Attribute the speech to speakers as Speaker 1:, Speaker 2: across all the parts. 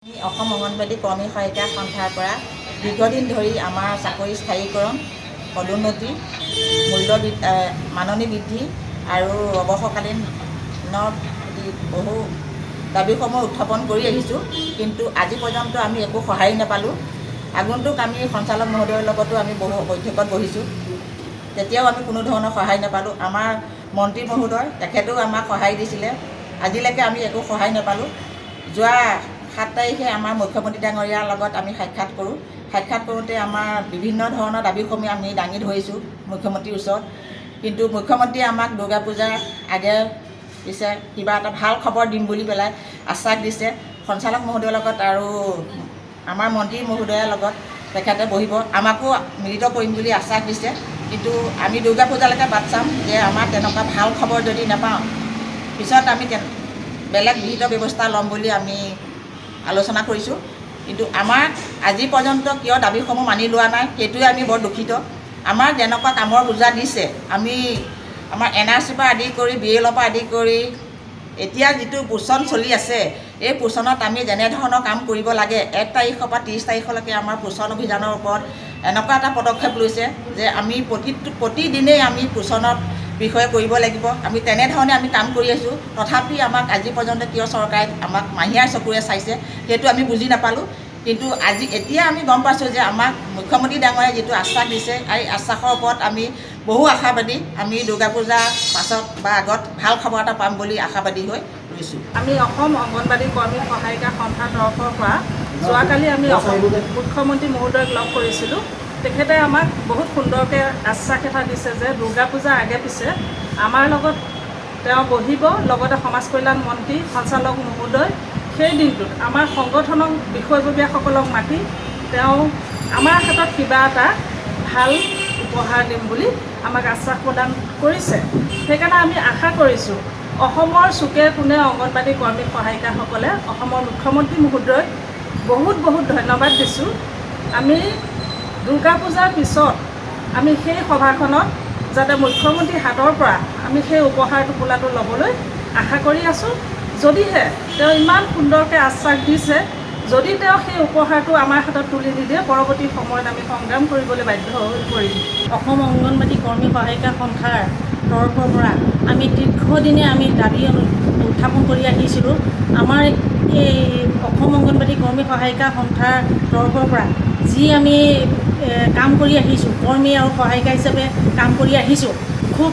Speaker 1: অংগনবাড়ী কৰ্মী সহায়িকা সন্থাৰ পৰা দীৰ্ঘদিন ধৰি আমাৰ চাকৰি স্থায়ীকৰণ, পদোন্নতি, মূল্য মাননি বৃদ্ধি আৰু অৱসৰকালীনৰ বহু দাবীসমূহ উত্থাপন কৰি আহিছোঁ। কিন্তু আজি পৰ্যন্ত আমি একো সঁহাৰি নাপালোঁ। আগন্তুক আমি সঞ্চালক মহোদয়ৰ লগতো আমি বহু বৈঠকত বহিছোঁ, তেতিয়াও আমি কোনো ধৰণৰ সহায় নাপালোঁ। আমাৰ মন্ত্ৰী মহোদয় তেখেতেও আমাক সহায় দিছিলে, আজিলৈকে আমি একো সহায় নাপালোঁ। যোৱা 7 তাৰিখে আমাৰ মুখ্যমন্ত্ৰী ডাঙৰীয়াৰ লগত আমি সাক্ষাৎ কৰোঁ। সাক্ষাৎ কৰোঁতে আমাৰ বিভিন্ন ধৰণৰ দাবীসমূহ আমি দাঙি ধৰিছোঁ মুখ্যমন্ত্ৰীৰ ওচৰত। কিন্তু মুখ্যমন্ত্ৰীয়ে আমাক দুৰ্গা পূজাৰ আগে পিছে কিবা এটা ভাল খবৰ দিম বুলি পেলাই আশ্বাস দিছে। সঞ্চালক মহোদয়ৰ লগত আৰু আমাৰ মন্ত্ৰী মহোদয়ৰ লগত তেখেতে বহিব, আমাকো মিলিত কৰিম বুলি আশ্বাস দিছে। কিন্তু আমি দুৰ্গা পূজালৈকে বাট চাম যে আমাৰ তেনেকুৱা ভাল খবৰ যদি নাপাওঁ, পিছত আমি বেলেগ বিহিত ব্যৱস্থা ল'ম বুলি আমি আলোচনা কৰিছোঁ। কিন্তু আমাৰ আজি পৰ্যন্ত কিয় দাবীসমূহ মানি লোৱা নাই, সেইটোৱে আমি বৰ দুখিত। আমাৰ যেনেকুৱা কামৰ বোজা দিছে, আমি আমাৰ NRCৰ পৰা আদি কৰি BLৰ পৰা আদি কৰি এতিয়া যিটো পোষণ চলি আছে, এই পোষণত আমি যেনেধৰণৰ কাম কৰিব লাগে, 1 তাৰিখৰ পৰা 30 তাৰিখলৈকে আমাৰ পোষণ অভিযানৰ ওপৰত এনেকুৱা এটা পদক্ষেপ লৈছে যে আমি প্ৰতিদিনেই আমি পোষণৰ বিষয়ে কৰিব লাগিব। আমি তেনেধৰণে আমি কাম কৰি আছোঁ। তথাপি আমাক আজি পৰ্যন্ত কিয় চৰকাৰে আমাক মাহিয়াৰ চকুৰে চাইছে, সেইটো আমি বুজি নাপালোঁ। কিন্তু এতিয়া আমি গম পাইছোঁ যে আমাক মুখ্যমন্ত্ৰী ডাঙৰীয়াই যিটো আশ্বাস দিছে, এই আশ্বাসৰ ওপৰত আমি বহু আশাবাদী। আমি দুৰ্গা পূজাৰ পাছত বা আগত ভাল খবৰ এটা পাম বুলি আশাবাদী হৈ ৰৈছোঁ।
Speaker 2: আমি অসম অংগনবাড়ী কৰ্মী সহায়িকা সন্থাৰ তৰফৰ পৰা যোৱাকালি আমি মুখ্যমন্ত্ৰী মহোদয়ক লগ কৰিছিলোঁ। তেখেতে আমাক বহুত সুন্দৰকৈ আশ্বাস এটা দিছে যে দুৰ্গা পূজাৰ আগে পিছে আমাৰ লগত তেওঁ বহিব, লগতে সমাজ কল্যাণ মন্ত্ৰী সঞ্চালক মহোদয়। সেই দিনটোত আমাৰ সংগঠনৰ বিষয়ববীয়াসকলক মাতি তেওঁ আমাৰ হাতত কিবা এটা ভাল উপহাৰ দিম বুলি আমাক আশ্বাস প্ৰদান কৰিছে। সেইকাৰণে আমি আশা কৰিছোঁ অসমৰ চুকে কোণে অংগনবাড়ী কৰ্মী সহায়িকাসকলে অসমৰ মুখ্যমন্ত্ৰী মহোদয়ক বহুত ধন্যবাদ দিছোঁ। আমি দুৰ্গা পূজাৰ পিছত আমি সেই সভাখনত যাতে মুখ্যমন্ত্ৰীৰ হাতৰ পৰা আমি সেই উপহাৰ টোপোলাটো ল'বলৈ আশা কৰি আছোঁ। যদিহে তেওঁ ইমান সুন্দৰকৈ আশ্বাস দিছে, যদি তেওঁ সেই উপহাৰটো আমাৰ হাতত তুলি নিদিয়ে, পৰৱৰ্তী সময়ত আমি সংগ্ৰাম কৰিবলৈ বাধ্য হৈ পৰিম।
Speaker 3: অসম অংগনবাড়ী কৰ্মী সহায়িকা সন্থাৰ তৰফৰ পৰা আমি দীৰ্ঘদিনে আমি দাবী উত্থাপন কৰি আহিছিলোঁ। আমাৰ এই অসম অংগনবাড়ী কৰ্মী সহায়িকা সন্থাৰ তৰফৰ পৰা যি আমি কাম কৰি আহিছোঁ, কৰ্মী আৰু সহায়িকা হিচাপে কাম কৰি আহিছোঁ, খুব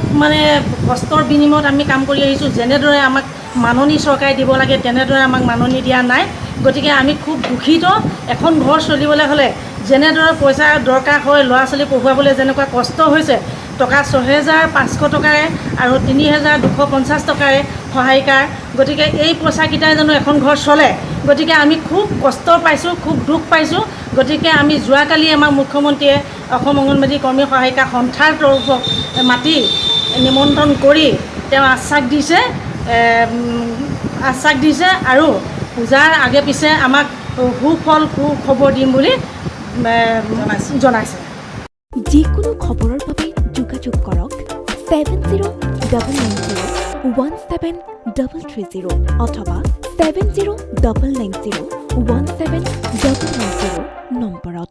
Speaker 3: কষ্টৰ বিনিময়ত আমি কাম কৰি আহিছোঁ। যেনেদৰে আমাক মাননি চৰকাৰে দিব লাগে, তেনেদৰে আমাক মাননি দিয়া নাই। গতিকে আমি খুব দুখিত। এখন ঘৰ চলিবলৈ হ'লে যেনেদৰে পইচা দৰকাৰ হয়, ল'ৰা ছোৱালী পঢ়ুৱাবলৈ যেনেকুৱা কষ্ট হৈছে, টকা 6,500 টকাৰে আৰু 3,250 টকাৰে সহায়িকাৰ, গতিকে এই পইচাকেইটাই জানো এখন ঘৰ চলে? গতিকে আমি খুব কষ্ট পাইছোঁ, খুব দুখ পাইছোঁ। গতিকে আমি যোৱাকালি আমাৰ মুখ্যমন্ত্ৰীয়ে অসম অংগনবাড়ী কৰ্মী সহায়িকা সন্থাৰ তৰফক মাতি নিমন্ত্ৰণ কৰি তেওঁ আশ্বাস দিছে আৰু পূজাৰ আগে পিছে আমাক সুখবৰ দিম বুলি জনাইছে।
Speaker 4: যিকোনো খবৰৰ বাবে যোগাযোগ কৰক 7090173330 অথবা 7099017990